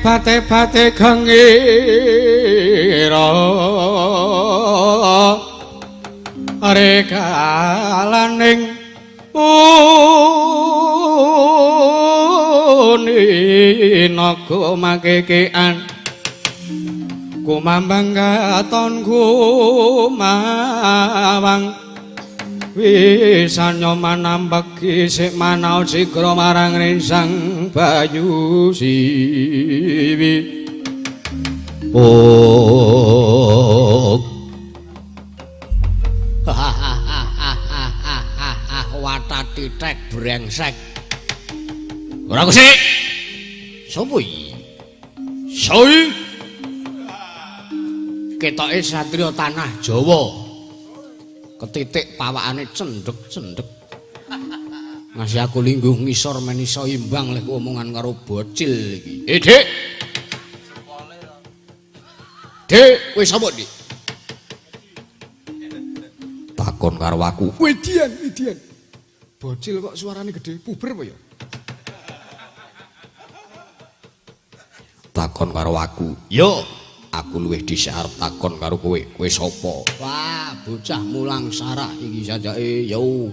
Bate-bate gengira rekalaning naga makekean kumambang katon kumawang wisanyo manambeki sik manao sigra marang Sang Bayu Siwi watati tek brengsek ora kusik sapa iki soi ketoke satriya tanah Jawa ketitik pawakane cendhek-cendhek ngasih aku lingguh ngisor men iso imbang lek omongan karo bocil iki Dik Dik kowe sapa Dik takon karo aku Widian bocil kok suarane gede puber apa ya takon karo aku yo aku luwih dhisik arep takon karo kowe sapa wah bocah mulang sarah iki sajake yo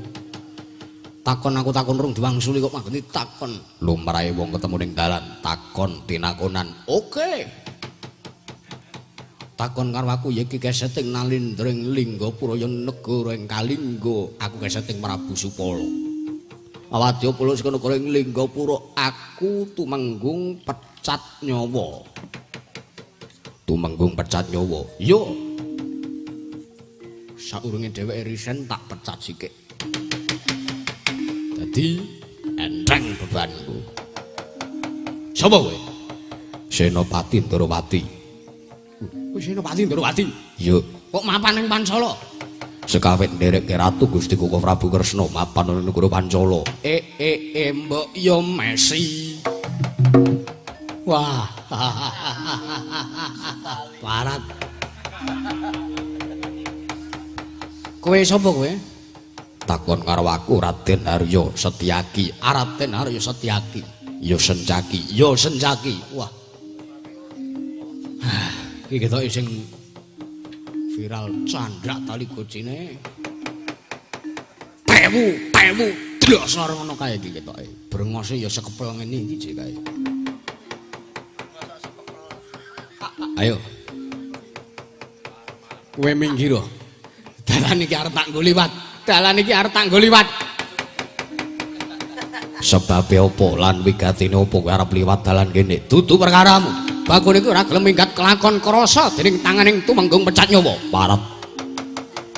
takon aku takon rung diwangsuli kok manggeni takon lumrahe wong ketemu ning dalan takon tinakonan oke takon karo aku ya iki keseting nalindring lingga puraya negara ing Kalingga aku keseting Prabu Supala awadya pulo saka negara ing Linggapura aku tumenggung pecat nyawa yo saurunge dheweke risen tak pecat sikik dadi enteng bebanku sapa kowe Senopati Ndrawati Kowe Senopati Ndrawati. Iya. Kok mapan ning Pancala? Sekawit ndereke Ratu Gusti Koko Prabu Kresna mapan ning negara Pancala. Mbok yo Messi. Wah. Parat. Kowe sapa kowe? Takon karo aku Raden Arya Setyaki. Raden Arya Setyaki. Yo Sencaki, yo Sencaki. Wah. Iki ketoke sing viral candrak tali gocine. Tewu, dlosor ngono kae iki ketoke. Brengose ya sekepel ngene iki jek kae. Ayo. Kowe minggir. Dalan iki arep tak nggo liwat. Dalan iki arep tak nggo liwat. Sebabe opo lan wigatine opo kowe arep liwat dalan kene? Dudu perkaramu. Bakune iku ora gelem minggat kelakon krasa dening tanganing tumenggung pecat nyawa. Parat.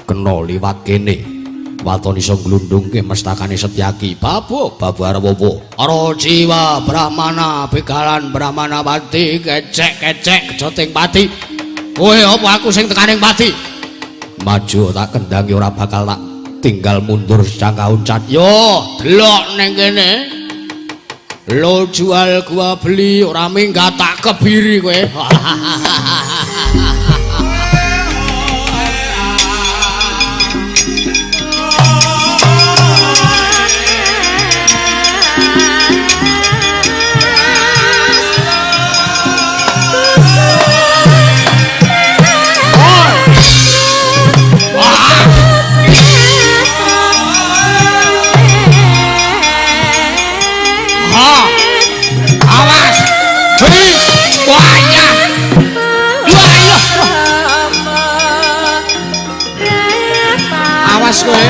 Kena liwat kene. Waton iso glundungke mestakane Setyaki. Babu arep opo? Ara jiwa Brahmana begalan Brahmana pati kecek kejoting pati. Kowe apa aku sing tekaning pati? Maju tak kendangi ora bakal tak tinggal mundur secangkah uncat. Yo, delok ning kene. Lo jual gua beli ora minggat tak kebiri kowe. Awas kowe.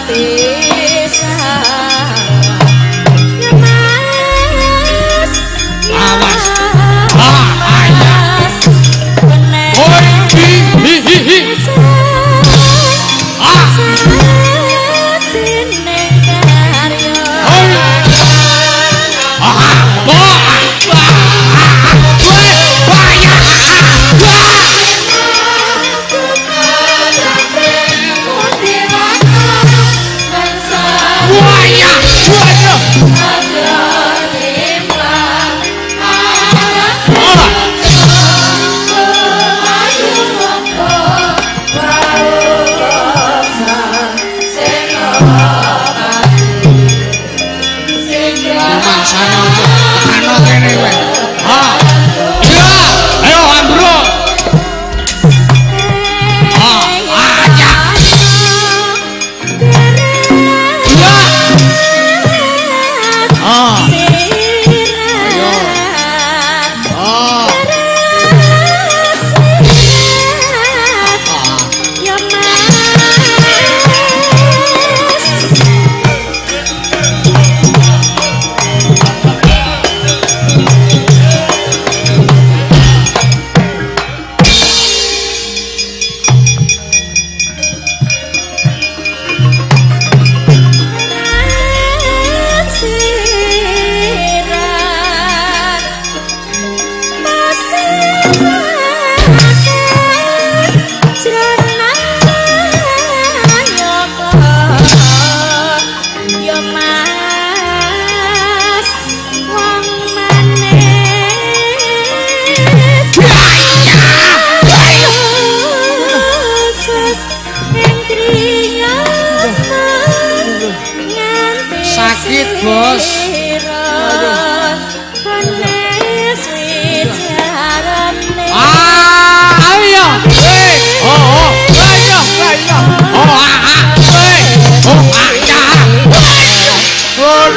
Bisa sakit, Bos. Ayo. Hei. Oh. Ayo. Oh, Hei. Oh,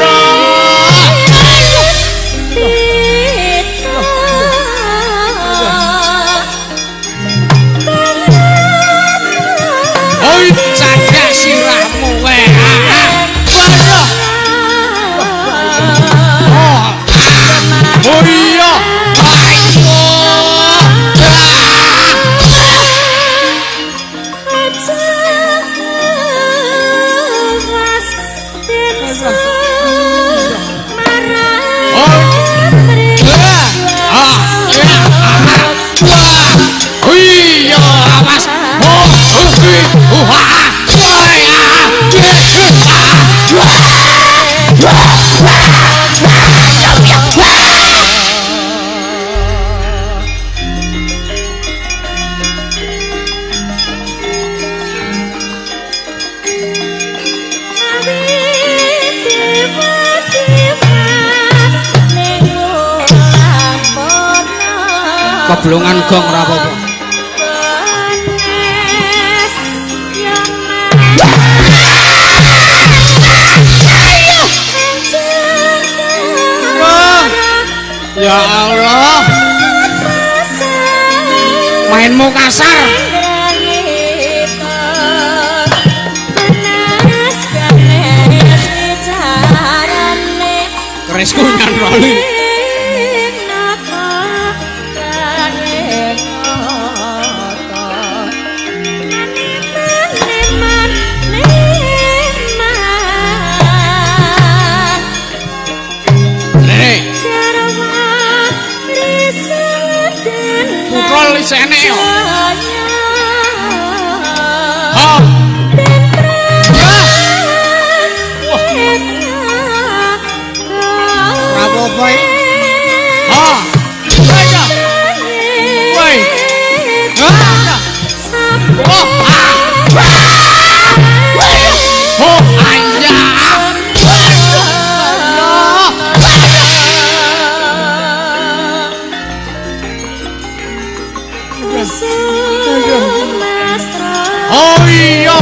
oi, cadak sirahmu we. Oh iya. Keblongan gong ora apa-apa. Ya Allah. Mainmu kasar. Kerisku nyanroli. Sene yo. Oh. Apa-apa iki? Oh. Ayo. Woi. Oh. Oh, aya. Oh iya,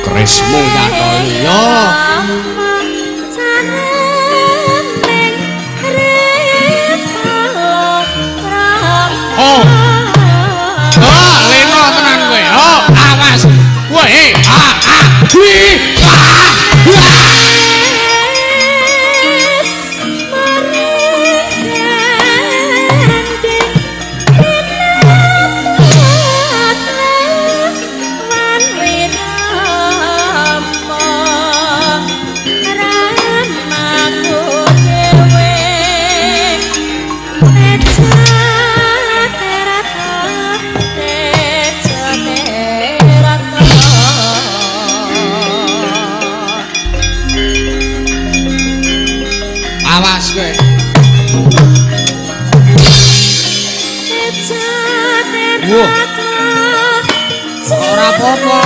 kerismu nyatolio. Oh, leno tenan kowe. Oh, awas. Woi, awas kowe. Wah. Ora apa-apa.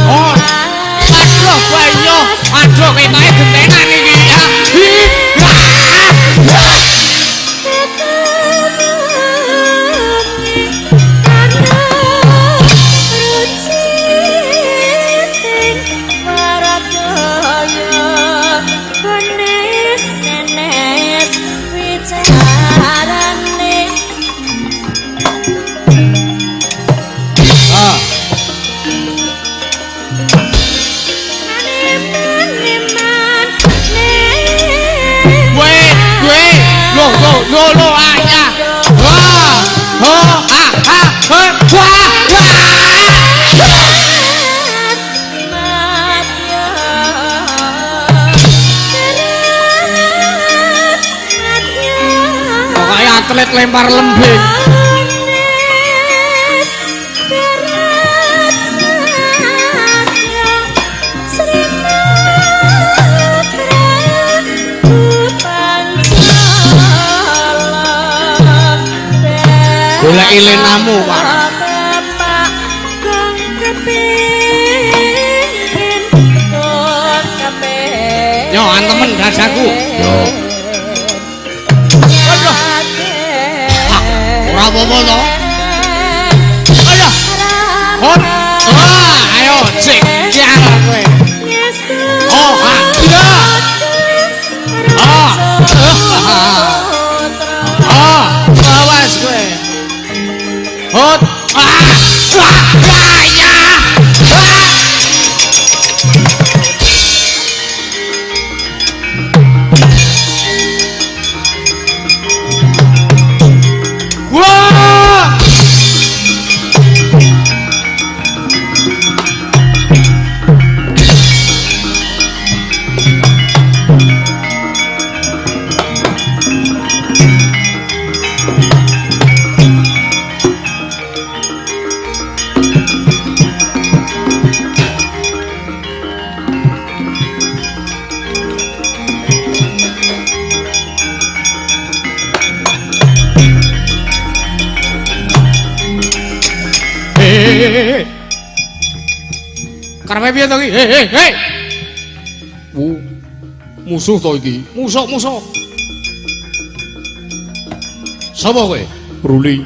Oh. Aduh kowe yo. Aduh ketoke gentenan iki ya. Lo aya. Wah. Oh, Pokoknya atlet lempar lembing. sikile namu Pak. Yo antemen dadaku. Yo. Aduh. Ora apa-apa to. Ayo. Hot. Ayo cek kiar kowe. Oh, iya. Awas kowe. Hot. Ya. Karepe piye to iki? Hei. Musuh to iki. Musuh. Sapa kowe? Ruli.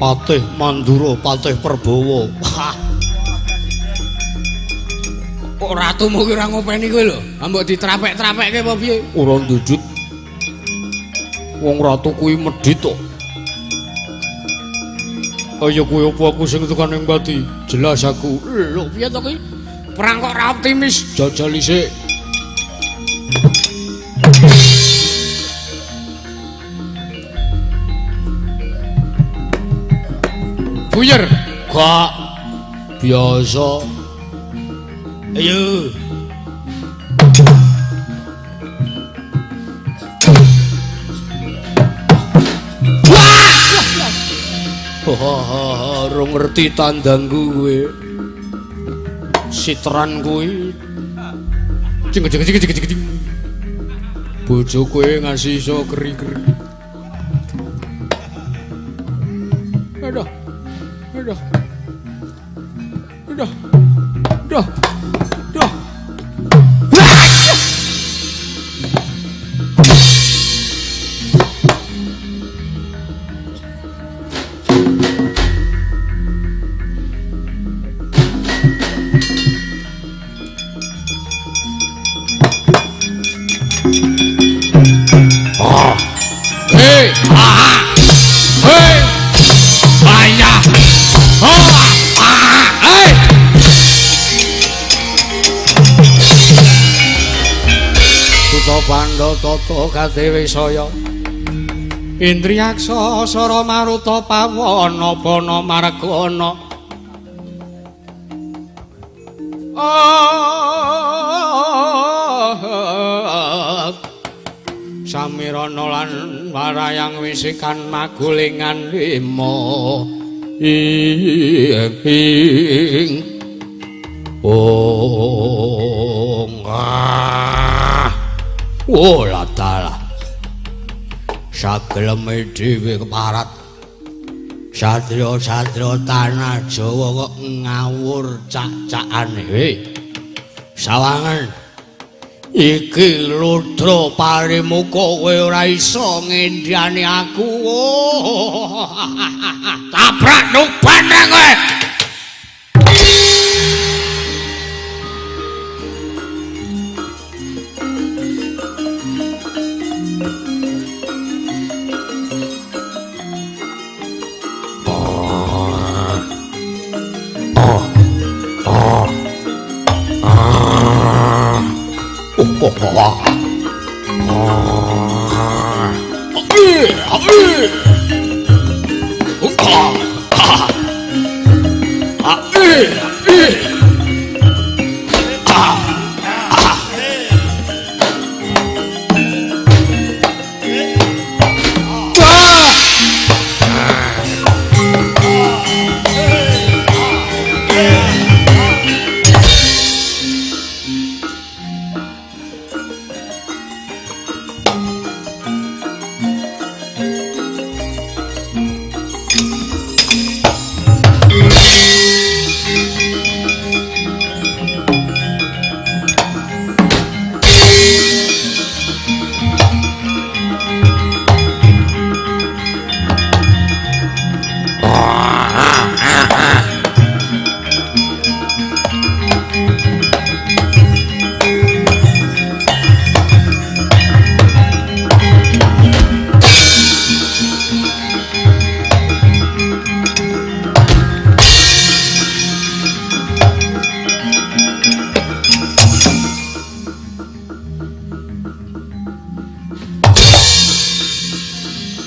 Patih Mandura, Patih Prabawa. Kok ratumu ki ora ngopeni kowe lho? Ambek ditrapek-trapekke apa piye? Ora ndujut. Wong ratu kuwi medhit to. Ayo kowe apa aku sing tekan ning pati? Jelas aku. Lho piye to kuwi? Perang kok ora optimis. Jajal isik. Buyer, gak biasa. Ayo. Ora ngerti tandangku kowe. Sitran kuwi. Cing. Bojo kowe ngasih iso keri-keri. Aduh. Pandhatata Kadewi saya Indriyaksa Sara Maruta Pawana Bana Margana Samirana lan Warayang Wisikan Magulingan lima ing oh ladalah sageleme dhewe keparat satria-satria tanah Jawa kok ngawur cak-cakane sawangan iki Ludra Parimuka kowe ora iso ngendhani aku tabrak nuban kowe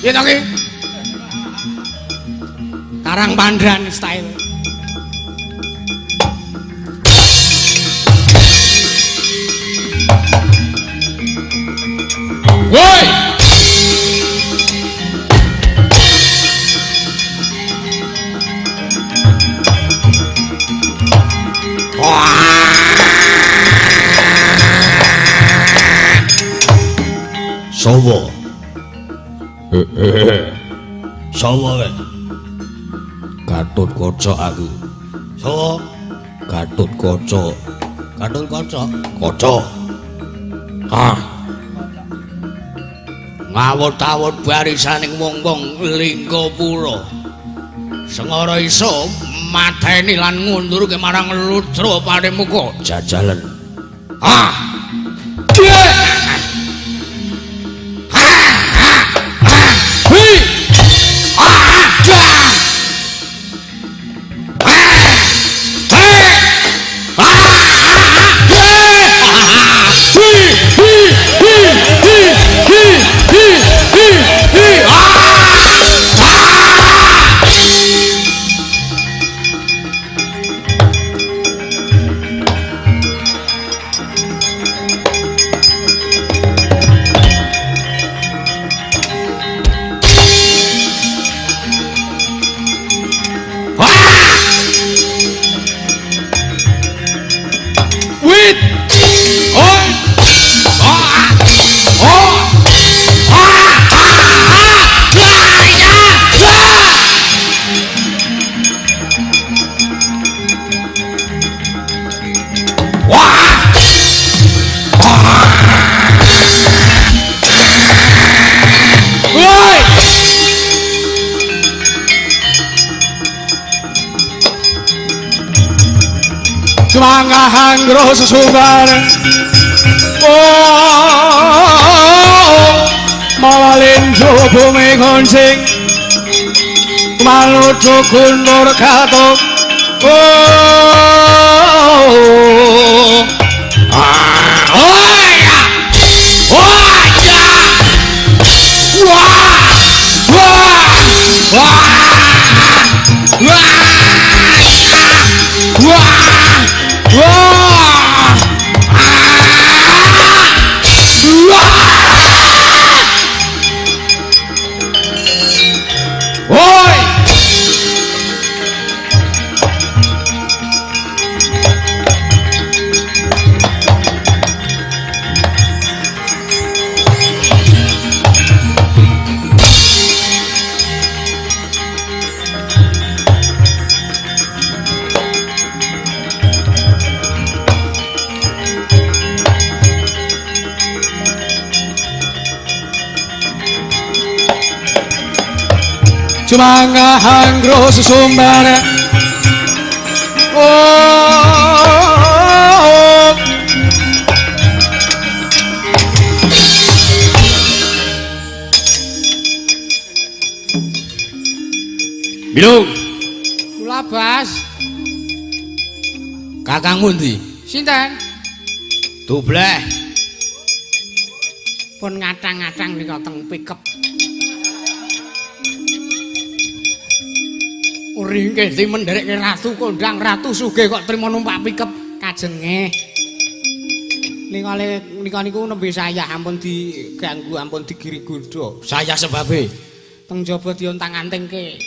Piye to ki? Karang Pandran style. Woi! Sowo. Sowo kowe. Gatut Kaca aku. Sowo? Gatut Kaca. Gatut Kaca? Kaca. Ah. Ngawut-awut barisaning wong-wong Linggapura. Sengara iso mateni lan ngundurke marang Ludra Panemuka jajalan. Ah. Manggahan gro sesumbar mawalin bumi gonceng maludu gunur katok Manggahan gro sesumbar Bilung kula Bas kakangmu ndi sinten Dubleh pun ngacang-ngacang nika teng pickup Ringke di menderekke ratu kondang ratu sugih kok trimo numpak pickup kajenge. Nika niku nembe saya ampun diganggu ampun digiri godho. Saya sebabe teng jaba diontang-antingke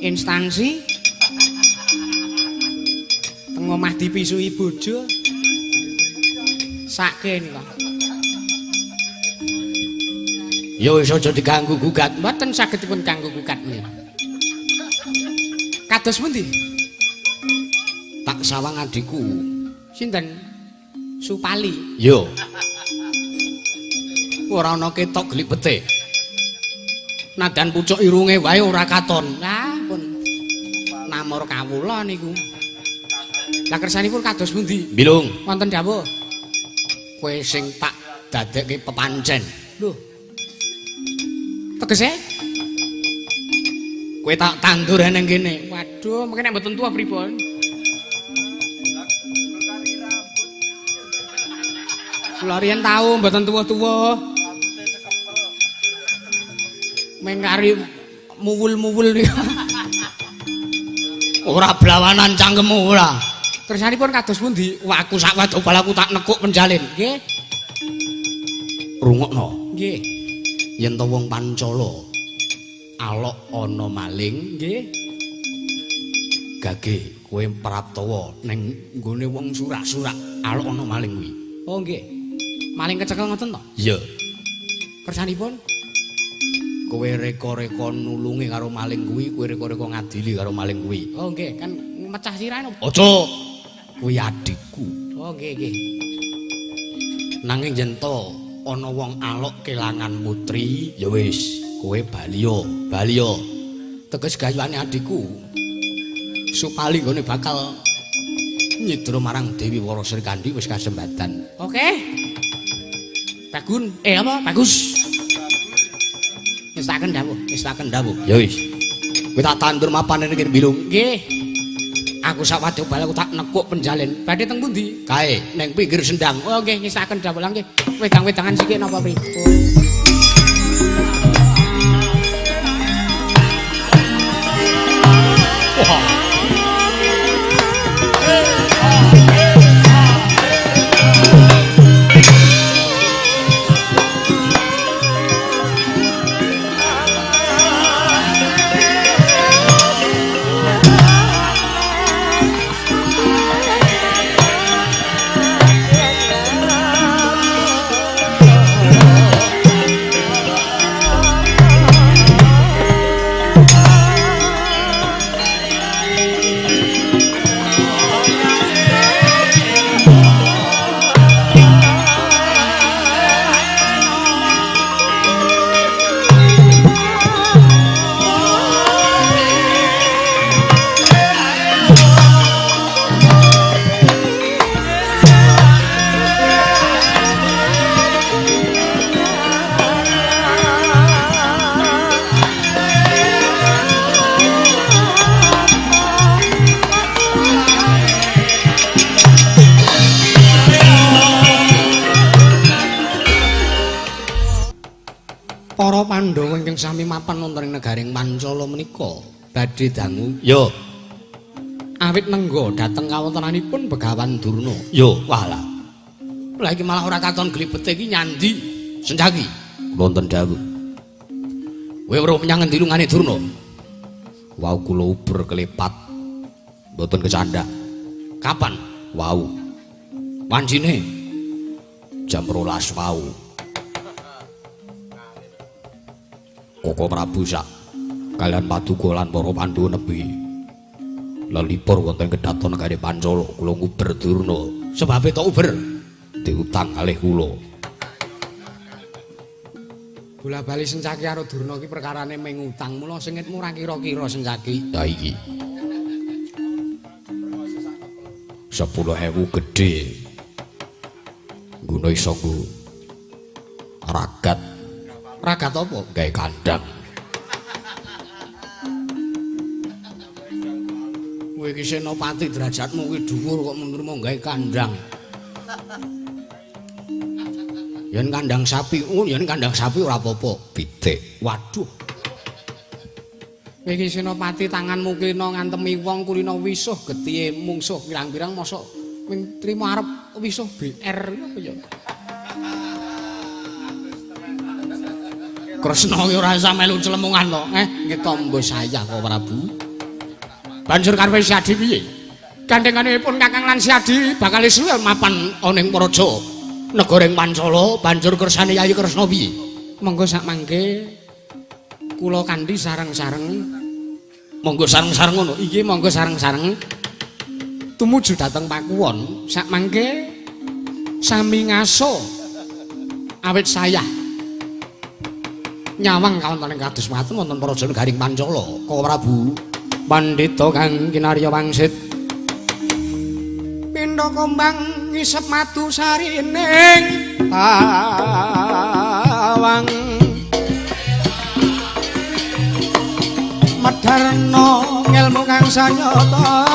instansi teng omah dipisui bojo. Sake nika. Yo iso aja diganggu gugat. Mboten saged dipun ganggu gugat menika. Kados pundi? Tak sawang adikku. Sinten? Supali. Yo. Ora ana ketok glipete. Nadan pucuk irunge wae ora katon. Lah pun namur kawula niku. Lah kersanipun kados pundi? Bilung. Wonten dawuh. Kowe sing tak dadekke pepancen. Lho. Tegese? Kowe tak tandur nang kene. Waduh, mengke nek mboten tuwa pripun? Kula riyen tau mboten tuwa-tuwa. mengkari muwul-muwul niku. Ora blawanan cangkemmu ora. Kersanipun kados pundi? Wah aku sak wadobal aku tak nekuk penjalin. Nggih. Rungokno. Nggih. Yen to wong Pancala alok ana maling, Nggih. Gage kowe Praptawa ning nggone wong surak-surak alok ana maling kuwi. Oh nggih. Maling kecekel ngoten to? Iya. Kersanipun? Kowe reka-reka nulungi karo maling kuwi, kowe reka-reka ngadili karo maling kuwi. Oh nggih, kan mecah sirahe napa? Aja. Kuwi adikku. Oh nggih nggih. Nanging yen to ana wong alok kelangan putri, ya wis, kowe baliya. Teges gayuane adikku. Supali nggone bakal nyidra marang Dewi Wara Srikandhi wis kasembatan. Oke. Bagun, apa? Bagus. Ngestaken dawuh. Ya wis. Kowe tak tandur mapan ning Bilung. Nggih. Aku sak wadobal aku tak nekuk penjalin. Badhe teng pundi? Kae ning pinggir sendang. Oh nggih, ngestaken dawuh lah nggih. Wedang-wedangan sikik napa pripun? Wah. Para Pandhawa ingkang sami mapan wonten ing negaring Pancala menika badhe dangu. Yo. Awit nengga dhateng kawontenanipun Begawan Durna. Yo, walah. Lah iki malah ora katon glibete iki nyandi Senjaki. Wonten dawuh. Kowe weruh menyang endi lungane Durna? Wau kula uber kelepat. Mboten kecandak. Kapan? Wau. Wancine jam 12 wau. Koko Prabu sak kalian Paduka lan para Pandhawa nebi lelipur wonten kedhaton negari Pancala kula nguber Durna. Sebabe tok uber diutang kalih kula. Bola-bali Sencaki karo Durna iki perkarane mung utang. Mula sengitmu ora kira-kira Sencaki. Ha iki 10.000 gedhe. Guna iso nggo ragat. Ragat apa? Gawe kandang. Kowe iki senopati derajatmu kuwi dhuwur kok menurutmu gawe kandang. Yen kandang sapi, yen kandang sapi ora apa-apa, pitik. Waduh. Kowe iki senopati tanganmu klina ngantemi wong kulina wisuh getihe mungsuh pirang-pirang mosok ming trimo arep wisuh BR apa ya? Kresna ki ora usah melu celemungan to. Nggih tombo saya kok Prabu. Banjur karepe Siadi piye? Gandenganipun Kakang lan Siadi bakal suwe mapan ana ing Praja Negaring Pancala, banjur kersane Yayi Kresna piye? Monggo sak mangke kula kanthi sareng-sareng. Monggo sareng-sareng ngono. Iki monggo sareng-sareng tumuju dhateng Pakuwon. Sak mangke sami ngaso awit saya nyawang kawonten kados maten wonten Praja Negaring Pancala. Kok Prabu Pandhita kang kinarya wangsit pindha kombang ngisep matu sarining pawang medharna ngelmu kang sanyata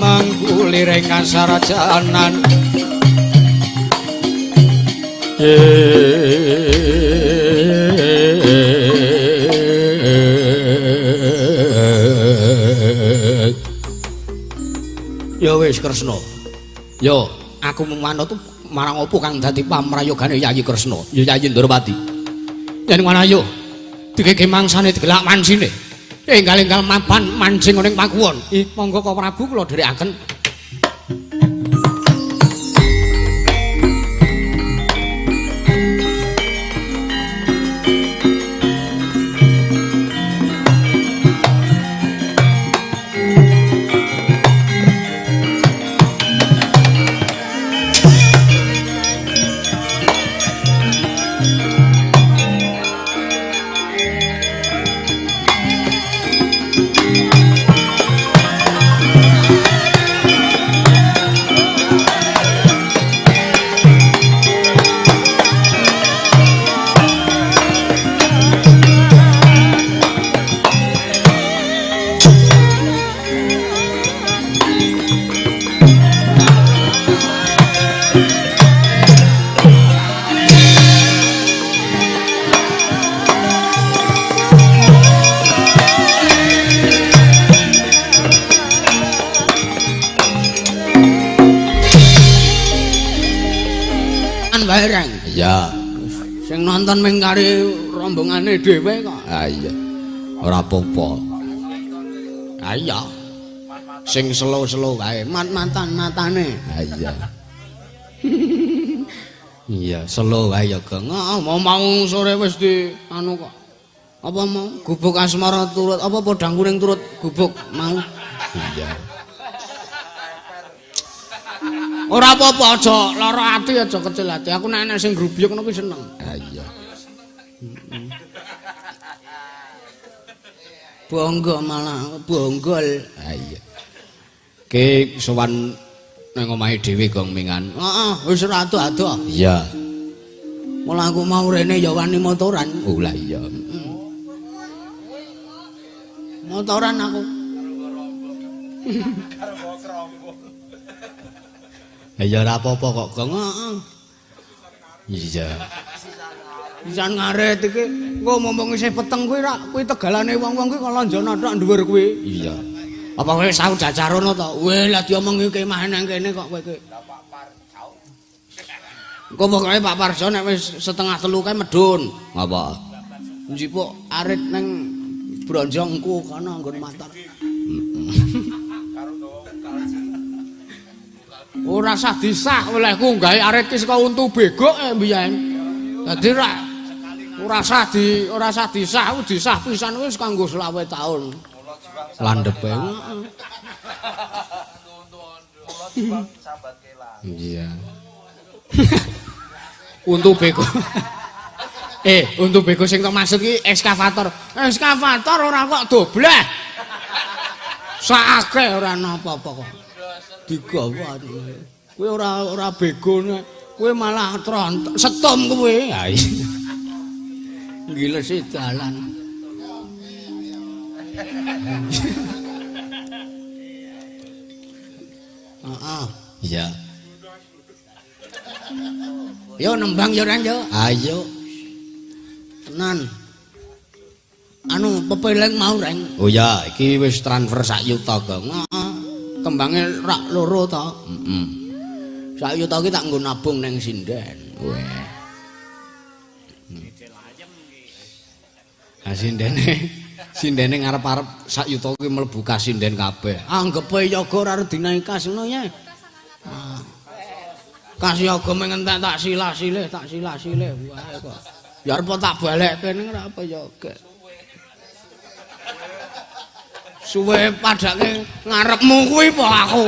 mangkuliring kasarajanan wis Kresna. Yo, aku manut marang apa kang dadi pamrayogane Yayi Kresna, ya Yayi Ndrawati. Yen ngono ayo dikeke mangsane digelak mansine. Enggal-enggal mapan mancing ning pakuwon. Monggo Kang Prabu kula dherekaken. Bareng. Iya. Sing nonton ming kari rombongane dhewe kok. Ah iya. Ora apa-apa. Ah iya. Sing selo-selo wae, mat-matane. Ah iya. Iya, selo wae ya, Gong. Mau sore wis di anu kok. Apa mau gubuk asmara turut apa podang kuning turut gubuk mau. Iya. Ora apa-apa aja lara ati aja kecil ati. Aku nek sing grubyuk ngono kuwi seneng. Ha iya. Bonggo malah bonggol. Ha iya. Ki sowan nang omahe dhewe Gong Mingan. Heeh, wis ora ado-ado. Iya. Mula aku mau rene ya wani motoran. Oh lah iya. Motoran aku. Ya ora apa-apa kok, Gong. Iya. Pisan ngaret iki, engko mumpung isih peteng kuwi ra, kuwi tegalane wong-wong kuwi kok lonjono tok dhuwur kuwi. Iya. Apa kowe sau jajarono to? Weh, lah diomongi kemah nang kene kok kowe iki. Engko pokoke Pak Parjo nek wis setengah telu kae medun. Apa? Njipuk arit nang bronjongku kana nggon matur. Ora sah disah olehku gawe arit ki saka untu begok mbiyen. Dadi ora sah disah, disah pisan wis kanggo 20 taun. Landhepe. Iya. Untu begok. Untu begok sing tok maksud ki ekskavator. Ekskavator ora kok dobleh. Sakake ora napa-apa kok. Digawa kowe ora begone kowe malah trontok setom kowe ha iya ngilesi dalan heeh iya yo nembang yo ran yo ayo tenan anu pepeleng mau ren oh ya iki wis transfer sak yuta Gong kembange rak loro to. Heeh. Sak yuta ki tak nggo nabung ning sinden. Weh. Ha sindene ngarep-arep sak yuta ki mlebu kas sinden kabeh. Anggepe yoga ora dinaik kas ngono ya. Kas yoga mengentek tak silah-silih wae kok. Ya arep tak balekke ning ora apa yoga. Suwe padake ngarepmu kuwi po aku.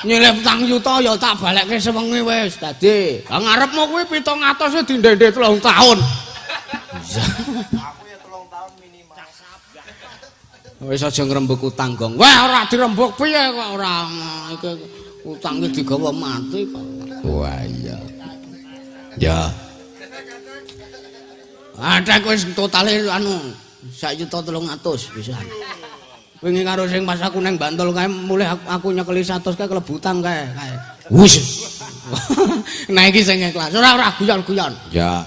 Nyilih 4 yuta ya tak balekke sewengi wis. Dadi, ngarepmu kuwi 700 dindende 3 tahun. Aku ya 3 tahun minimal. Wis aja ngrembug utang, Gong. Wah, ora dirembug piye kok ora iki utang iki digawa mati kok. Wah iya. Ya. Ada wis totale anu 1.300.000 pisan. Wingi karo sing pas aku nang Bantul kae mulih aku nyekeli 100 kae klebu utang kae. Wis. Nah iki sing ikhlas. Ora guyon-guyon. Ya.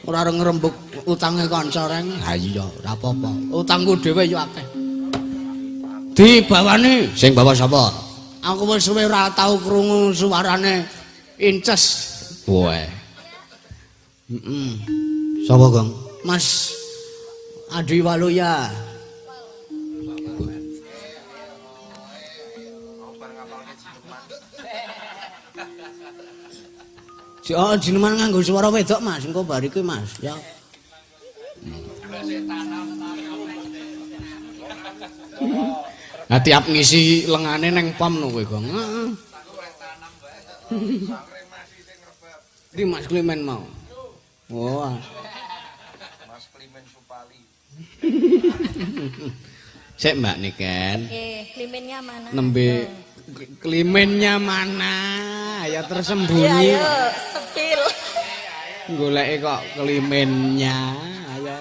Ora ngrembug utange kanca reng. Ha iya, ora apa-apa. Utangku dhewe yo akeh. Dibawani. Sing bawa sapa? Aku wis suwe ora tau krungu suarane Inces. Woe. Sapa, Gong? Mas Adi Waluya. Oh, jineman nganggo suara wedok, Mas. Engko bar iki, Mas. Ya. Nah, tiap ngisi lengane neng pom no kowe, Gong. Di Mas Klimen mau. Wah. Mas Klimen Supali. Sik Mbak Niken. Klimennya mana? Nembe klimennya mana? Ya tersembunyi. Ayo, sepil. Goleke kok klimennya. Ayo.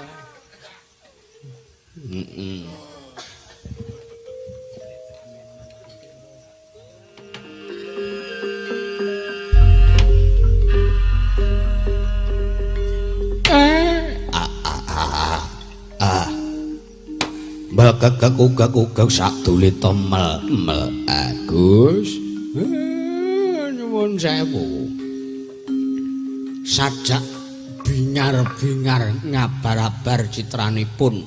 Bagak-gaguk sadule tomel Agus. Nyuwun sewu. Sajak bingar-bingar ngabar-abar citranipun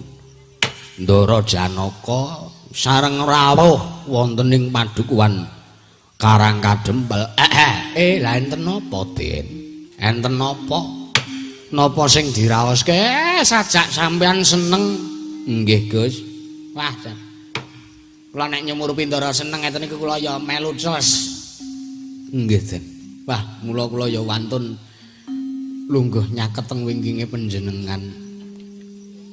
Ndara Janaka sareng rawuh wonten ing padukuhan Karang Kadempel. Lha enten napa, Den? Enten napa? Napa sing diraoske? Sajak sampean seneng. Nggih, Gus. Wah, kula nek nyumur Pindara seneng ngeten niku kula ya melu ces. Nggih, Den. Wah, mula kula ya wantun lungguh nyaketeng wingkinge panjenengan.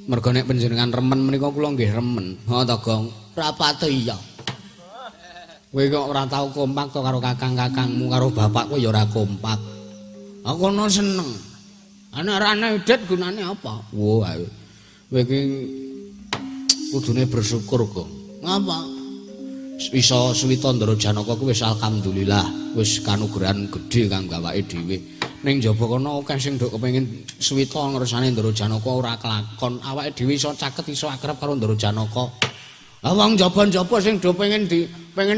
Merga nek panjenengan remen menika kula nggih remen. Ha to, Gong? Rapate iya. Kowe kok ora tau kompak to karo kakang-kakangmu, karo bapakku ya ora kompak. Aku ono seneng. Anak-anak udet gunane apa? Wah, kowe iki kudune bersyukur, Gong. Ngapa? Iso suwita Ndara Janaka kuwi wis alhamdulillah, wis kanugrahan gedhe kanggo awake dhewe. Ning jaba kono akeh sing nduk kepengin suwita ngersane Ndara Janaka ora kelakon. Awake dhewe iso caket iso akrab karo Ndara Janaka. Lah wong jaba-jaba sing do pengen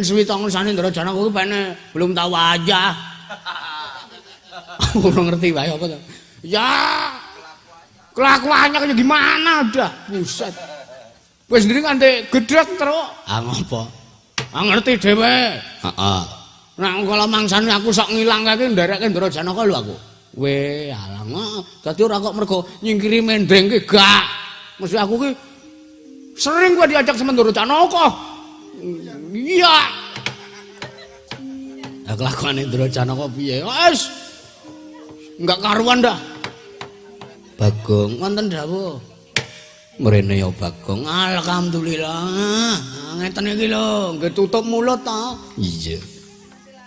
suwita ngersane Ndara Janaka kuwi pene belum tahu aja. Aku ora ngerti wae apa to. Ya. Kelakuannya kayak gimana udah, buset. Wis sendiri nganti gedhek terus. Ah ngopo? Ah ngerti dhewe. Heeh. Nek kala mangsane aku sok ngilangake nderekke Ndara Janaka lho aku. Weh, alang. Dadi ora kok mergo nyingkiri mendeng ki gak. Mesti aku ki sering gua diajak sama Ndara Janaka. Iya. Lah kelakuane Ndara Janaka piye? Wes. Enggak karuan dah. Bagong wonten dawuh. Mrene ya Bagong. Alhamdulillah. Ngeten iki lho, nggih tutup mulut ta. Iya.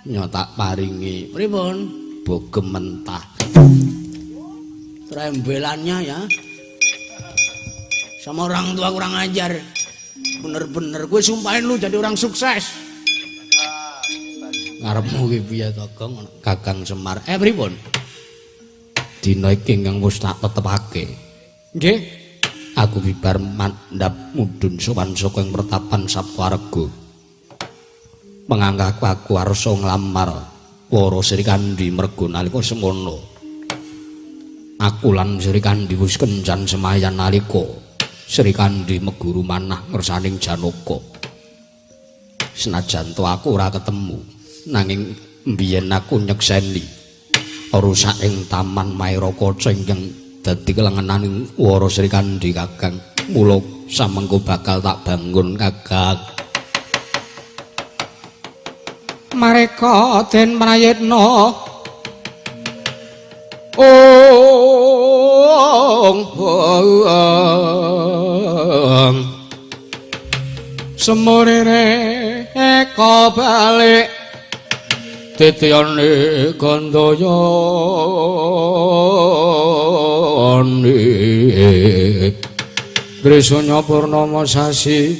Nyotak paringi. Pripun? Bogem mentah. Trembelannya ya. Sama orang tua kurang ajar. Bener-bener gue sumpahin lu jadi orang sukses. Ngarepmu ki piye to, Gong? Kakang Semar. Pripun? Dina iki ingkang wis tak tetepake. Nggih. Aku bibar mandhap mudhun sowan saka ing pertapan Sapwarga. Mengangkat aku arsa nglamar Wara Sri Kandi merga nalika semono. Aku lan Sri Kandi wis kencan semayan nalika Sri Kandi meguru manah ngersaning Janaka. Senajan to aku ora ketemu, nanging mbiyen aku nyekseni rusak ing taman Mairakaca ingkang dadi kelengenaning Wara Sri Kandi Kakang. Mula samengko bakal tak bangun, Kakang. Mareka den prayitna semurine eka balik titiyane gandaya Grisanya purnama sasi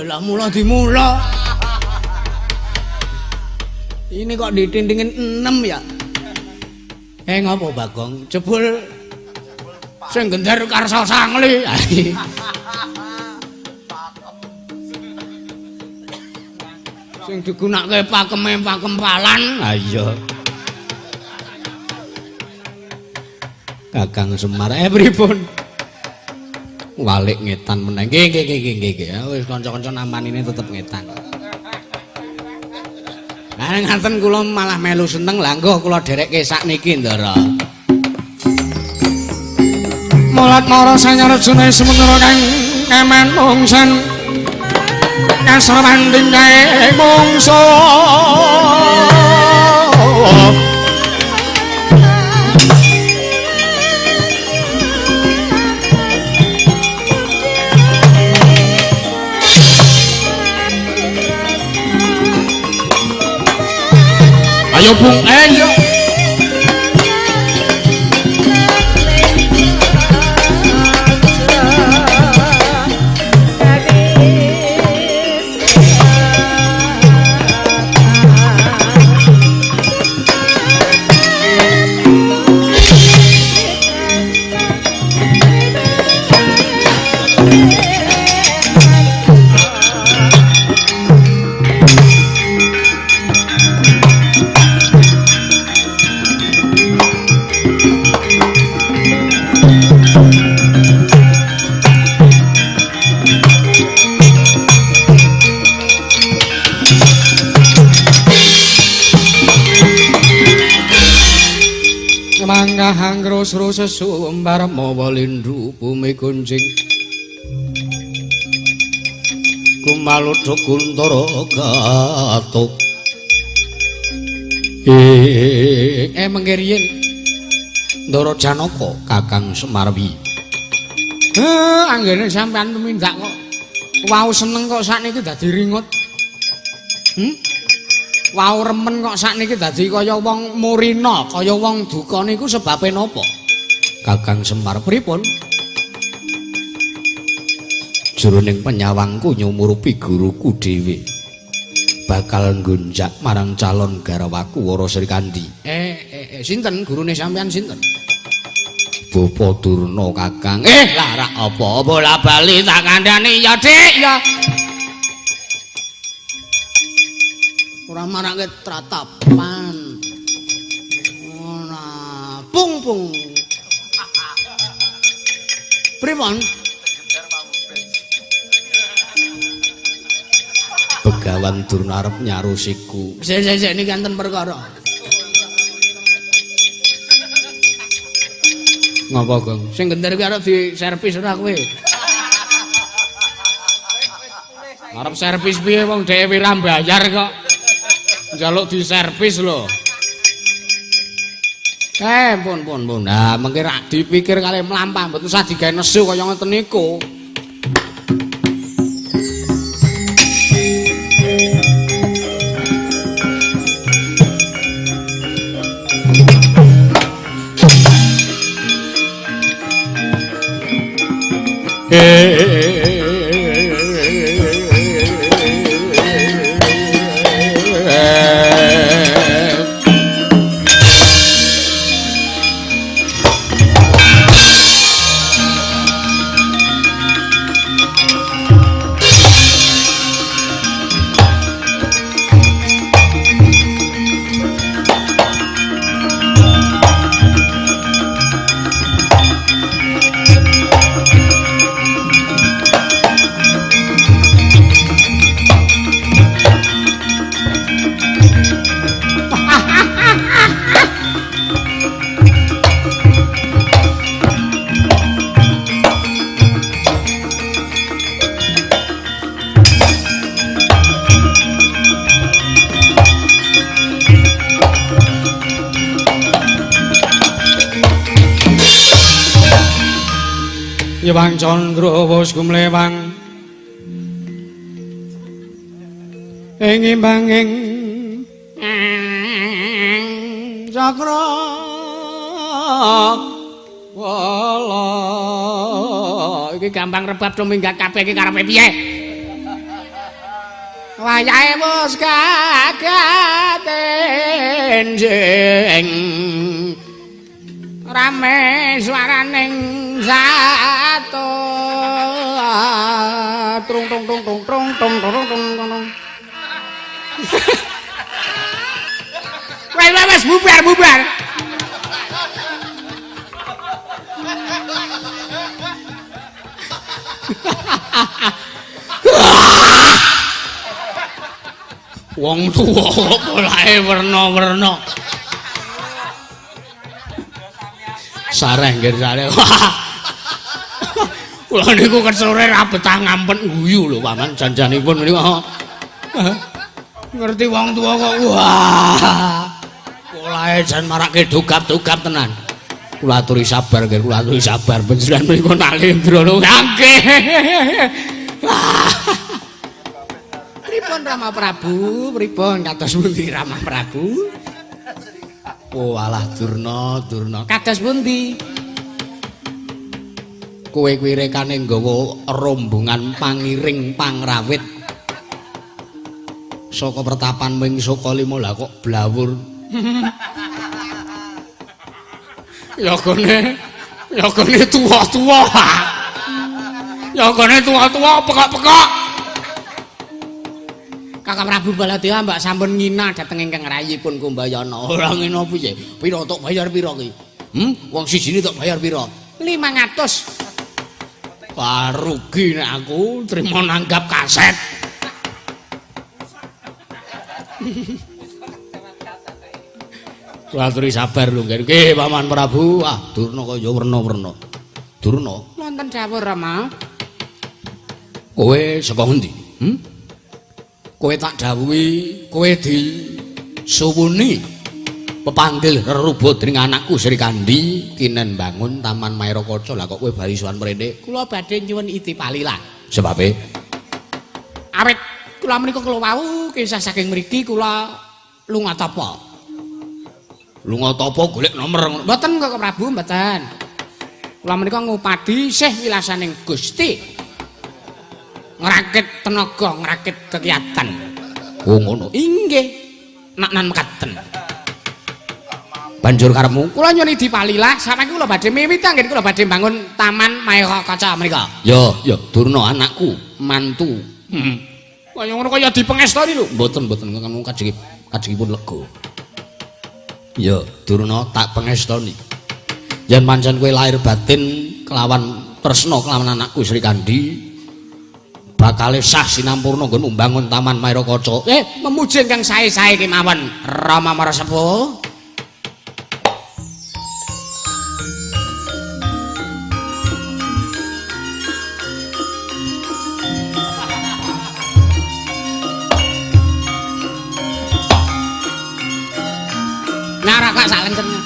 Lah mula dimula. Ini kok ditindingin 6 ya? Ngapa Bagong? Jebul Sing gender karsa sangli. Sing digunakake pakeme pakempalan. Ha iya. Kakang Semar pripun? Walik ngetan meneh. Nggih. Wis kanca-kanca namanine tetep ngetan. Lah ngaten kula malah melu seneng lah engko kula dherekke sakniki ndara. Mulat mara sanyarjune sementara kang kemen mungsen kasranding kae mungso. Ayo Bung, ayo. Manggahang grus-grus sesumbar mawa lindu bumi kunjing kumaluduk kuntara katuk mengkiriyen Ndara Janaka Kakang Semarwi anggene sampean tumindak kok wau seneng kok sakniki dadi ringut wau remen kok sakniki dadi kaya wong murina, kaya wong duka niku sebabe napa? Kakang Semar pripun? Jroning penyawangku nyumurupi guruku dhewe bakal nggonjak marang calon garwaku Wara Srikandi. Sinten gurune sampean sinten? Bapa Durna Kakang. Lah rak apa bola-bali tak kandhani ya Dik ya. Ora marake tratapan. Ora pung-pung. Pripun? Begawan Durna arep nyarusiku. Sik niki enten perkara. Ngapa, Gong? Sing gender kuwi arep diservis ora kowe? Arep servis piye wong dhewe ora mbayar kok. Njaluk diservis lho. Pun. Nah, mengke rak Dipikir kali mlampah mboten usah digawe nesu kaya ngoten niku. Yewang Candra wis kumlewang ing imbanging cakra wala iki gampang rebab tuminggat kabeh iki karepe piye wayahe wis kagaten jeng rame swaraning satu trung trung trung trung trung trung trung trung. Wes bubar. Wong tuwa kok polahe werna-werna. Sareh nggih sareh. Kula niku kesore ra betah ngampet guyu lho paman janjanipun menika. Ngerti wong tuwa kok wah. Polahe jan marake dugap-dugap tenan. Kula aturi sabar nggih, kula aturi sabar panjenengan menika Nalendra nggih. Pripun Rama Prabu? Pripun kados pundi Rama Prabu? Oh alah Durna. Kados pundi? Kowe kuwi rekane nggawa rombongan pangiring pangrawit saka pertapan ming saka lima lah kok blawur. Ya gone tuwa-tuwa. Ya gone tuwa-tuwa pekok-pekok. Kakang Prabu Baladewa mbak sampun ngina dhateng ingkang rayipun Kumbayana. Ora ngina piye? Pira tok bayar pira ki? Wong sijine tok bayar pira? 500. Wah, rugi nek aku trimo nanggap kaset. Kula aturi sabar lho nggih Paman Prabu. Ah, Durna kaya werna-werna. Durna, wonten dawuh Rama. Kowe saka ngendi? Kowe tak dawuhi kowe disuwuni pepanggil rerubut dening anakku Sri Kandi kinen bangun Taman Mairakaca. Lah kok kowe bali sowan mrene? Kula badhe nyuwun Idipalila. Sebabe awit kula menika kula wau kisah saking mriki kula lunga tapa. Lunga tapa golek nomor. Mboten kok Prabu mboten. Kula menika ngupadi sih wilasaning Gusti. Ngrakit tenaga, ngrakit kegiatan. Oh ngono. Inggih. Nak-nan mekaten. Banjur karepmu kula nyuwun Idipalila samangke kula badhe miwiti nggih kula badhe bangun Taman Mairakaca menika. Ya, Durna anakku, mantu. Kaya ngono kaya dipengestoni lho. Mboten ngono kajengipun lega. Ya, Durna tak pengestoni. Yen pancen kowe lahir batin kelawan tresna kelawan anakku Sri Kandi bakale sah sinampurna nggon mbangun Taman Mairakaca. Memuji ingkang sae-sae kemawon Rama Marasepuh. Nara kak sak lencernya.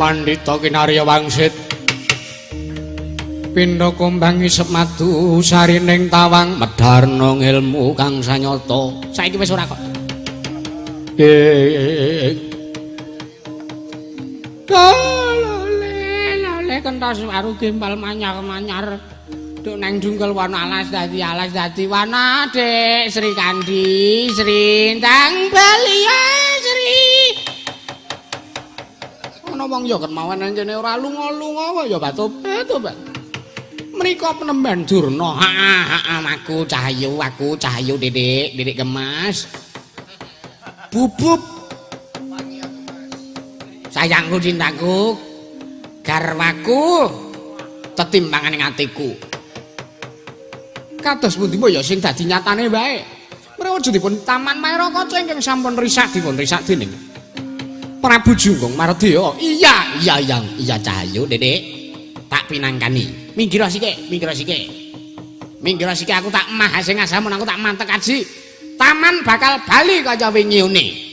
Pandhita Kinarya Wangsit pindha kumbang isep madu sarining tawang medharna ngilmu kang sanyata. Saiki wis ora kok. Lale kentos karo gembal manyar-manyar duk nang dungkel wana alas dadi wana Dik Sri Kandi Sri Ndang Balia Sri. Ana wong ya kemawan nang kene ora lunga-lunga wae ya batobat. Mriko penemban Durna. Aku Cahayu Didik Kemas. Bubub. sayangku cintaku garwaku tetimbangan ing atiku kados pundi ya sing dadi nyatane wae menawa dipun Taman Mairakaca ingkang sampun risak dening Prabu Junggong Mardya. Iya Cahayu Dedek tak pinangkani minggir sike aku tak emah sing asamun aku tak mantek aji taman bakal bali kaya wingi une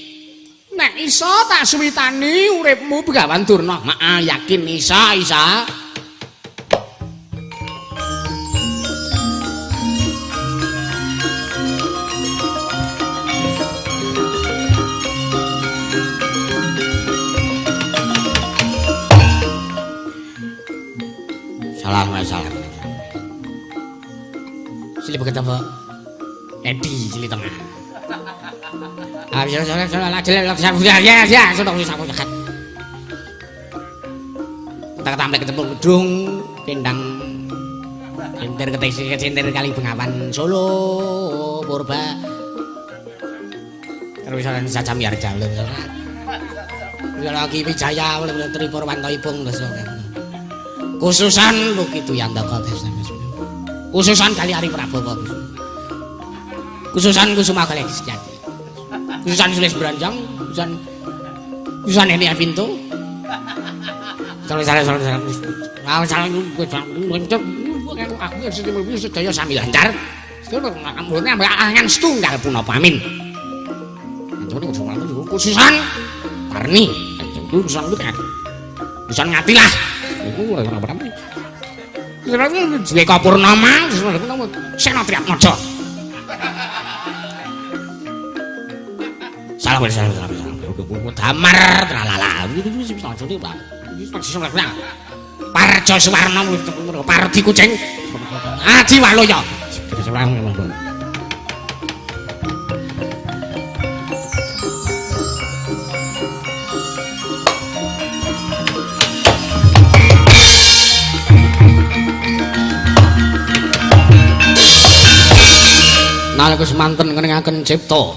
nek iso tak suwitani uripmu Begawan Durna. Yakin isa. Salah. Sili beget apa? Edi sili tengah. Ya, kita ketamplek ketemu gedung kendang kenter kali Bengawan Solo Purba terus saja miar jalur lagi Wijaya Tri Purwanto Ipung khususan begitu Yandaka khususan kali Hari Prabowo khususan Kusuma kali Sejati khususan Sulis Beranjang khususan ini Avinto salah aku sedaya sami lancar angan setunggal punapa amin khususan Parni khususan Ngatilah Dwika Purnama Sena Triatmaja salah damar tralala Parjo Suwarno Pardi Kucing Aji Waloya nalika semanten ngeningaken cipta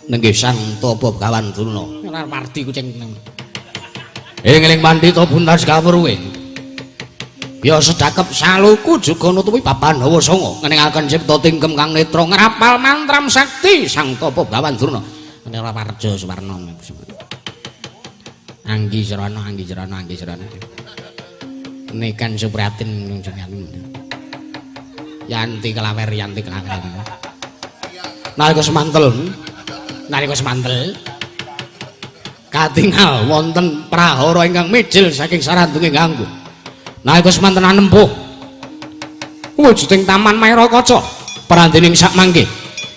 nenggih Santapa Begawan Durna Pardi Kucing eling pandhita buntas kawruhe ya sedakep saluku juga nutupi papan hawa sanga ngeningaken cipta tingkem kang netra ngrapal mantram sakti Santapa Begawan Durna menika Parjo Suwarno Anggi Serana Nekan Supriyatin Yanti Kelawer nalika semantel katingal wonten prahara ingkang mijil saking sarandunge ganggu nalika semanten anempuh wujuding Taman Mairakaca prandening sakmangke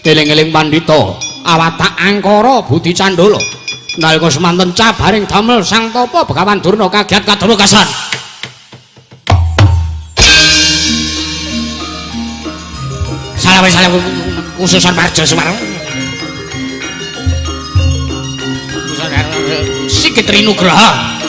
eling-eling pandhita awatak Angkara Budi Candala nalika semanten cabaring damel Santapa Begawan Durna kagiat kadolokasan salah khususan Parjo Suwarno Sikit Rinugraha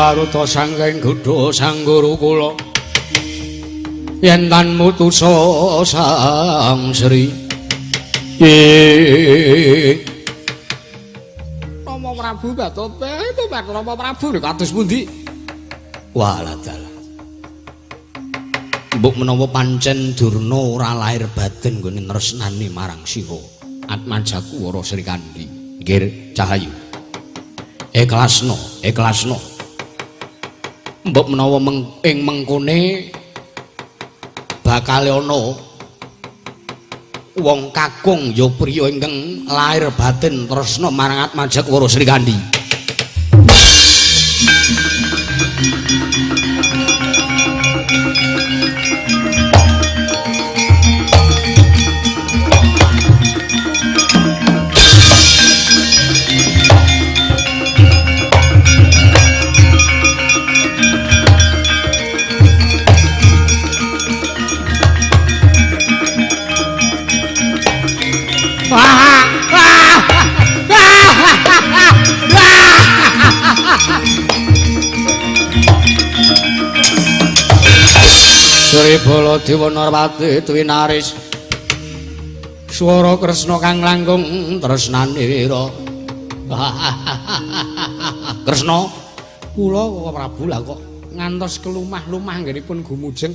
Laruta sangking gudha sang guru kula yen tan mutusa sang Sri Rama Prabu Batope itu Rama Prabu kados pundi walah dalah mbok menawa pancen Durna ora lahir batin nggone tresnani marang Siwa Atmajaku Wara Srikandhi nggih Cahayu ikhlasno mbok menawa ing mengkone bakal ana wong kakung ya priya ingkang lair batin tresna marang Atmajawara Srikandi. Sri Baladewa Narpati Dwinaris swara Kresna kang langkung tresnanira. Kresna, kula Prabu lah kok ngantos kelumah-lumah nggenipun gumujeng.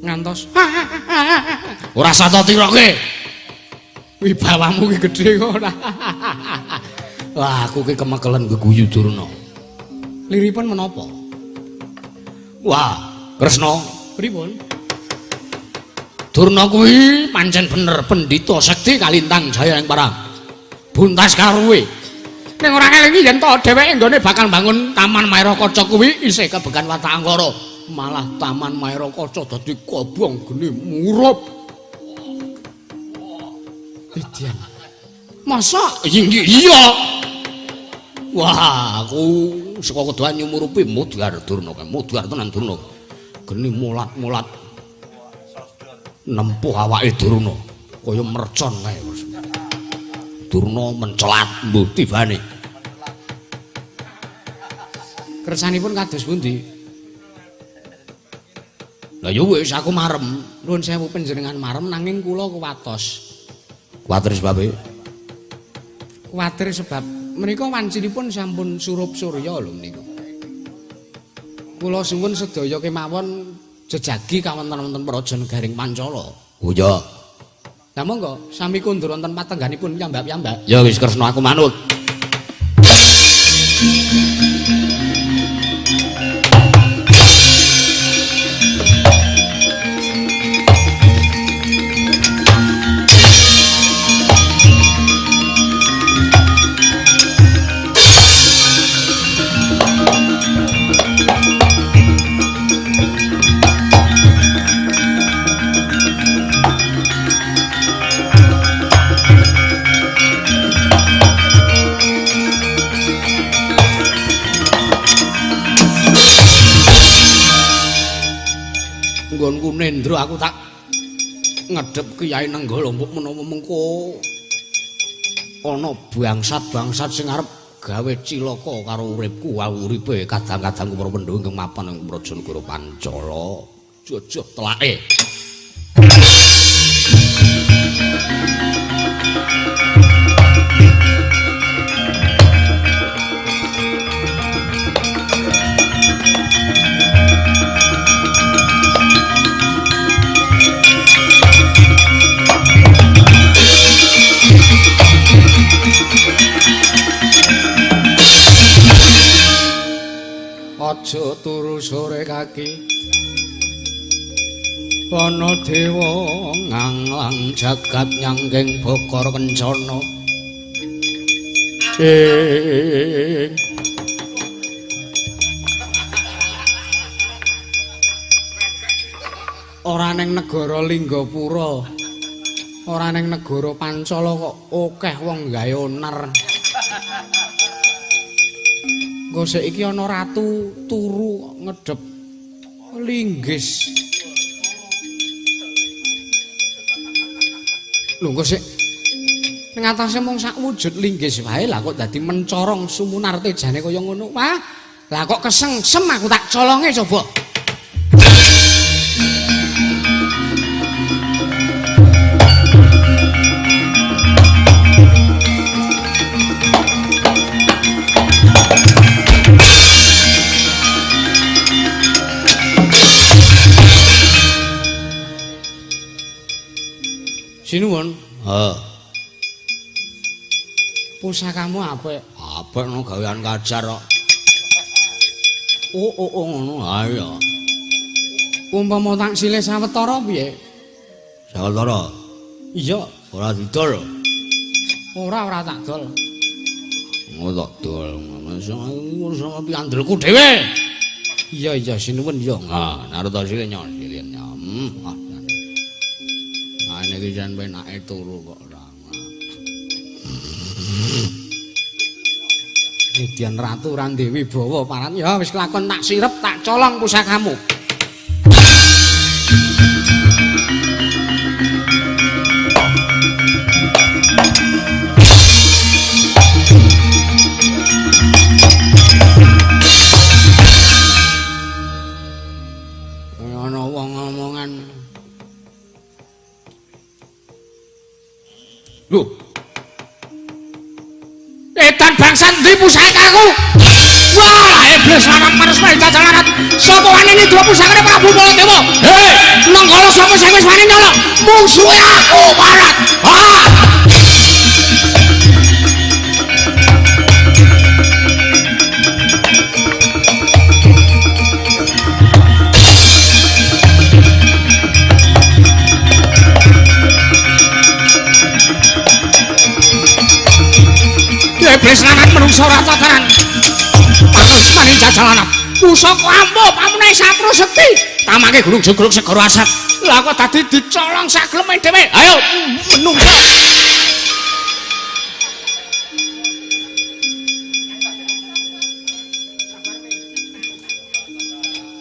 Ngantos ora sata tiroke. Wibawamu ki gedhe kok. Wah, aku ki kemekelen geguyu Durna. Liripun menapa? Wah, Kresna, pripun? Durna kuwi pancen bener pendhita sekti kalintang jaya ing parang. Buntas karuwe. Ning ora ngelingi yen to dheweke nggone bakal bangun Taman Mairakaca kuwi isih kebekan Watak Anggara. Malah Taman Mairakaca dadi kobong geni murup. Idian. Masa iya. Wah, aku saka keduan nyumurupi mudhar Durna, mudhar tenan Durna. Geni mulat-mulat nempuh awake Durna kaya mercon kae. Durna mencelat mbuh tibane. Kersanipun kados pundi? Lah ya wis aku marem. Nuwun sewu panjenengan marem nanging kula kuwatos. Kuwatir sebabe? Kuwatir sebab menika wancinipun sampun surup surya lho niku. Kula suwun sedaya kemawon jejagi kawonten-wonten Praja Negaring Pancala. Oh ya. Lah monggo sami kundur wonten patengganipun piyambak-piyambak. Ya wis Kresna aku manut. Nggonku nendra aku tak ngedhep Kyai Nenggala mbok menawa mengko ana bangsat-bangsat sing arep gawe cilaka karo uripku, uripe kadang-kadang para pendhawa ingkang mapan ing Praja Negara Pancala. Jojoh telake. Aja turu sore kaki ana dewa nganglang jagat nyangking bokor kencana ora ning negara Linggapura ora ning negara Pancala kok akeh wong gawe onar. Gosek iki ana ratu turu ngedhep linggis. Lho gosek ning atase mung sak wujud linggis wae lah kok dadi mencorong sumunar tejane kaya ngono. Wah, lah kok kesengsem aku tak colonge coba. Sinuwun. Pusakamu apik. Apik no gawean kajar kok. Oh ngono. Ha iya. Umpama tak silih sawetara piye? Sawetara. Iya, Ora didol. ora tak dol. Tak dol. Sama piandelku dhewe. Iya sinuwun ya. Ah, Naruto sile nyon sile nyom. Ah, niki jan penake turu kok ora. Dian Ratu Randewi Bawa paran ya wis kelakon tak sirep tak colong pusakamu. Ana wong ngomongan. Lho. Edan bangsa ndi pusakaku? Wah, iblis lanang manis wae jajal larat. Sapa wani nyidra pusakane Prabu Baladewa? Hei, nenggala sapa sing wis wani nyolong? Mungsuhe aku marat. Ah! Iblis lanang menungso ora tataran. Pakus mani jajalanap. Pusaka ampuh pamune Satru Sekti. Tamake gunung Jogrok segara asat. Lah kok dadi dicolong sak glemen dhewe. Ayo menungso.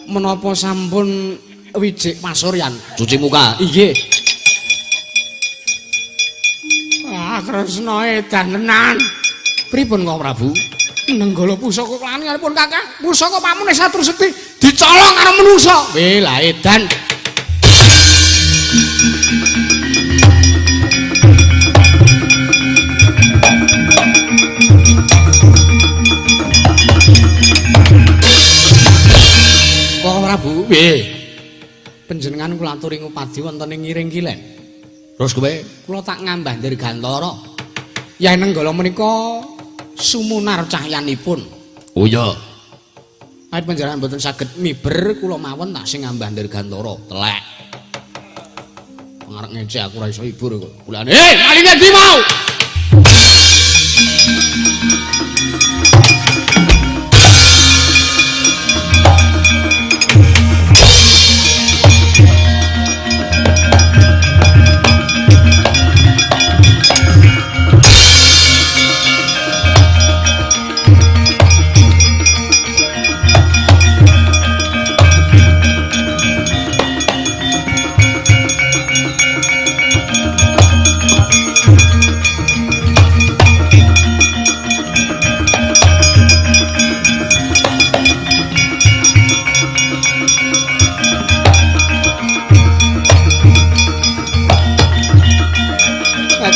Menapa sampun wijik pasuryan? Cuci muka. Inggih. Ah, Kresna edan tenan. Pripun Kang Prabu? Nenggala pusaka klaninipun Kakang, pusaka pamune Satru Sekti dicolong karo manungsa. Weh, lah edan. Kang Prabu, nggih. Panjenengan kula aturi ngupadi wonten ing Ngiring Kilen. Terus kowe Kula tak ngambah Dirgantara. Yen nenggala menika sumunar cahyanipun. Oh iya. Awit panjenengan mboten saged miber kula mawon tak sing ngambah Dirgantara. Telek. Pengarep ngece aku ora iso hibur kok. Kulane, malinge ndi mau?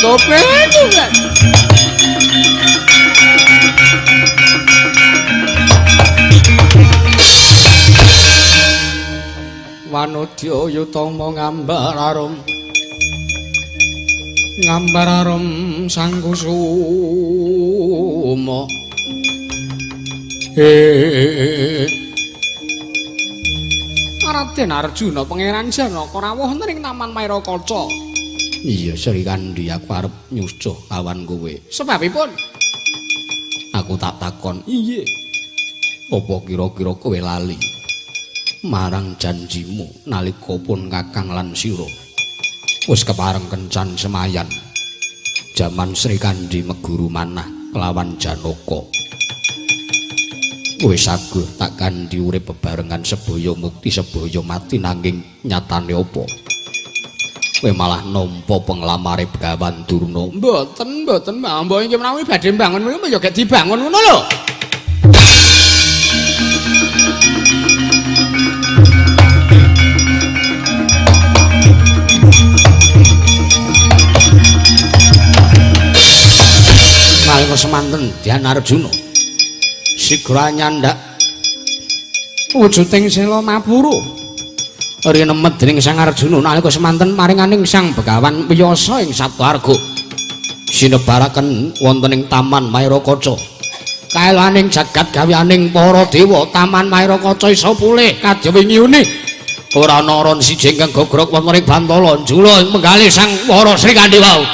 Topen juga. Wanodya yutama ngambar arum sang kusuma. Raden Arjuna pangeran Janaka rawuh wonten ing Taman Mairakaca. Iya, Sri Kandi, aku arep nyucuh kawan kowe. Sebabipun Aku tak takon, iya. apa kira-kira kowe lali marang janjimu nalika pun Kakang lan sira wis kepareng kencan semayan jaman Sri Kandi meguru manah kelawan Janaka. Kowe saguh tak kandi urip bebarengan sebaya mukti sebaya mati, nanging nyatane apa? Kowe malah nampa penglamare Begawan Durna. Mboten, mbah iki menawi badhe mbangun niku ya gek dibangun ngono lho. Nalika semanten Dyan Arjuna sigra nyandak Wujuding Sela Mapura. rinemet dening Sang Arjuna nalika semanten maringaning Sang Begawan Wiyasa ing Saptarga sinebaraken wonten ing Taman Mairakaca. Kaelaning jagat gaweaning para dewa Taman Mairakaca isa pulih kadya wingi ora ana ron siji ingkang gogrok wonten ing Bantala jula menggalih sang Wara Srikandhi wau.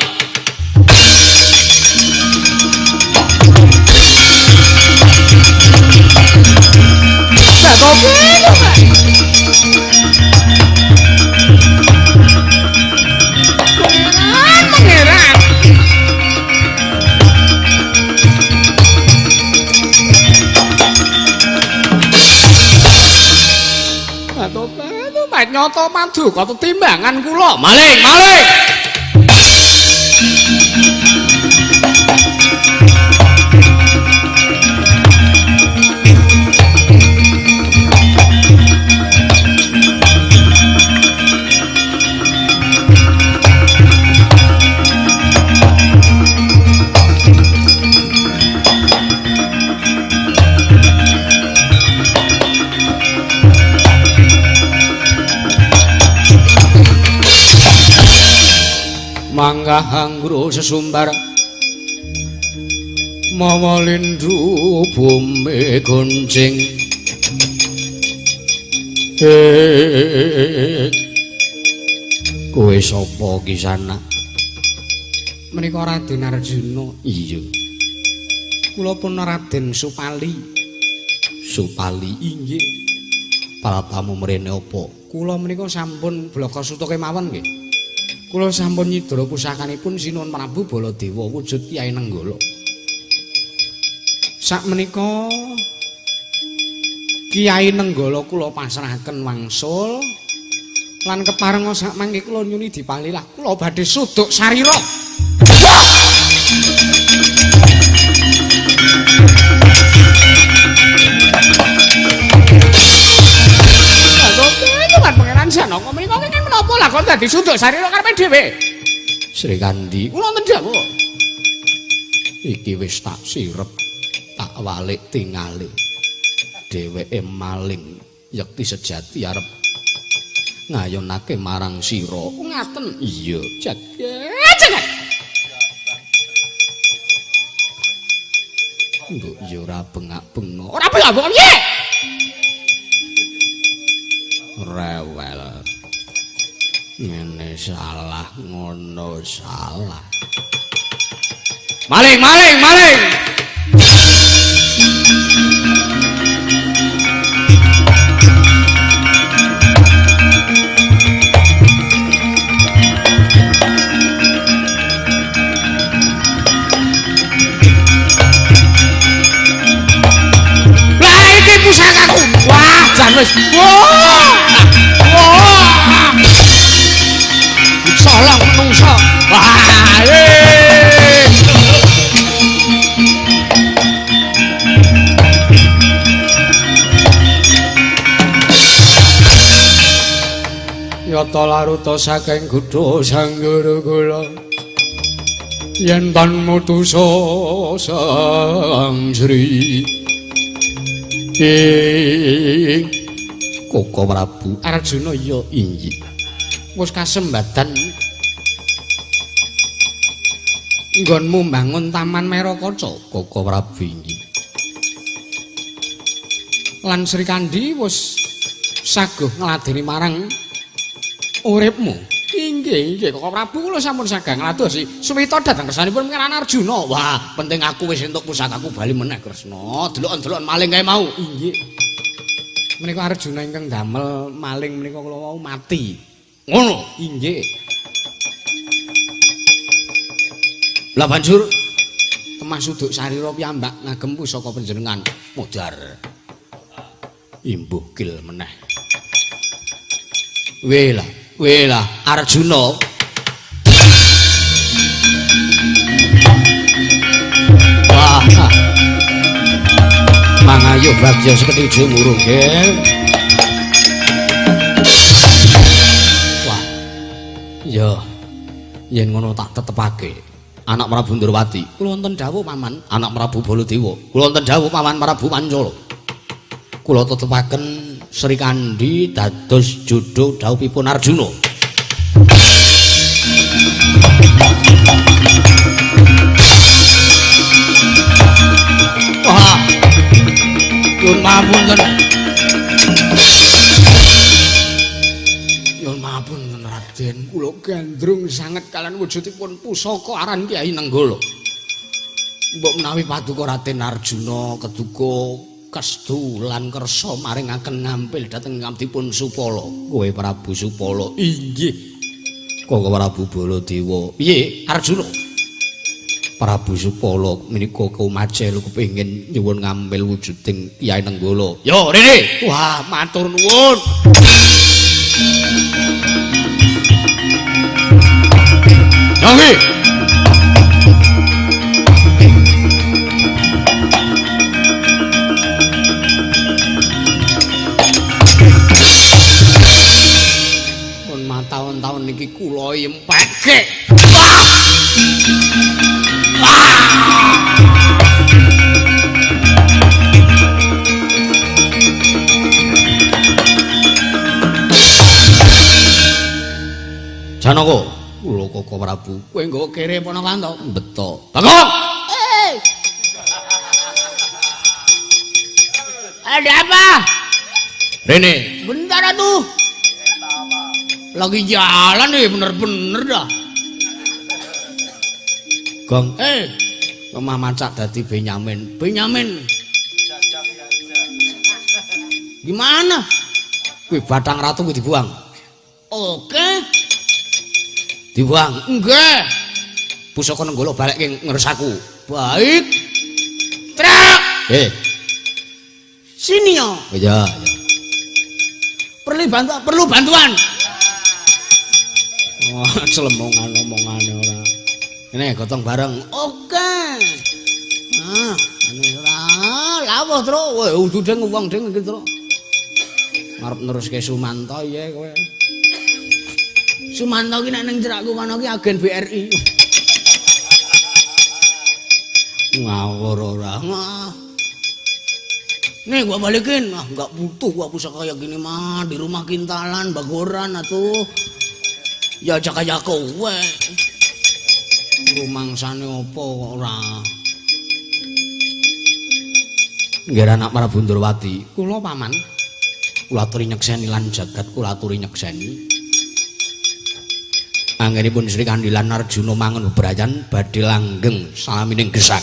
Nyoto madu kok timbangan kula maling mangga anggro sesumbar mawa lindhu bumi gonceng kowe sapa kisana menika Raden Arjuna iya kula pun Raden Supali inggih para tamu mrene apa kula menika sampun blaka suta kemawon nggih. Kula sampun nyidra pusakanipun Sinuhun Prabu Baladewa wujud Kyai Nenggala. Sakmenika Kyai Nenggala kula pasrahaken wangsul lan keparenga sakmangke kula nyuni dipalilah kula badhe suduk sarira. Pangeran Janaka menika kenging menapa lah kok dadi suduk sarira karepe dhewe. Srikandhi, kula wonten dawuh. Iki wis tak sirep, tak walik tingali. Dheweke maling yekti sejati arep ngayonake marang sira. Ngaten. Iya, jagat. Mbok yo ora bengak-bengok. Ora bengak-bengok piye? Rewel ngene salah ngono salah maling lah iki pusakaku wah jan wis solong menungso wah yata laruta saking gudha sanggara kula yen tan mutusa sang Sri Koko Prabu Arjuna ya inggih wis kasembadan nggonmu mbangun Taman Merakaca Koko Prabu inggih lan Srikandhi wis saguh ngladeni marang uripmu inggih Koko Prabu kula sampun sagah ngladosi suwita dhateng kersanipun Pangeran Arjuna wah penting aku wis entuk pusakaku bali meneh Kresna delok-delokan maling kae mau inggih menika Arjuna ingkang damel maling menika kula wau mati ngono inggih lah banjur temah suduk sarira piyambak ngagem pusaka panjenengan modar imbuh kil meneh wela Arjuna wah mangayo bagya seketuju murung nggih wah ya yen ngono tak tetepake anak Prabu Ndrawati kula wonten dawuh paman anak Prabu Baladewa kula wonten dawuh paman Prabu Pancala kula tetepaken Srikandhi dados jodho dawuhipun Arjuna wah nyuwun pamunten kula gandrung sanget kalian wujudipun pusaka aran Kyai Nenggala. Mbok menawi paduka Raden Arjuna keduka kestu lan kersa maringaken ngampil dhateng ngabdipun Supala. Kowe Prabu Supala. Inggih. Kok Prabu Baladewa. Piye Arjuna? Prabu Supala menika kumajel kepengin nyuwun ngampil wujuding Kyai Nenggala. Yo rene. Wah, matur nuwun. Nggih. Pun tahun-tahun niki kula yempeke. Wah! Janaka, kula Koko Prabu, kowe nggawa kere ponakan to? Beto. Bagong. Ada apa? Rene, bentar atuh. Lagi jalan nih, bener-bener dah. Gong, omah macak dadi Benyamin. Benyamin. Gimana? Kuwi Bathang Ratu kuwi dibuang. Oke. Dibuang. Enggak. Pusaka Nenggala balik ngeresaku. Baik. Trak. Sini yo. Iya, iya. Perlu bantuan. Wah, celemongan-omongane ora. Ini gotong bareng. Oke. Nah, anu ora lawuh, Tru. Wah, udeng wong ding iki, Tru. Arep neruske Sumanto ya kowe. Sumanto ki nek ning cerakku kono ki agen BRI. Ngawur ora. Nih gua balikin, nggak butuh gua pusaka kayak gini mah di rumah kintalan bagoran atuh. Ya jaka kowe. Rumangsane opo ora. Nggih anak Prabu Ndrawati, kula paman. Kula aturi nyekseni lan jagat kula aturi nyekseni. Anggenipun Sri Kandilan Arjuna mangun bebrayan badhe langgeng salamining gesang.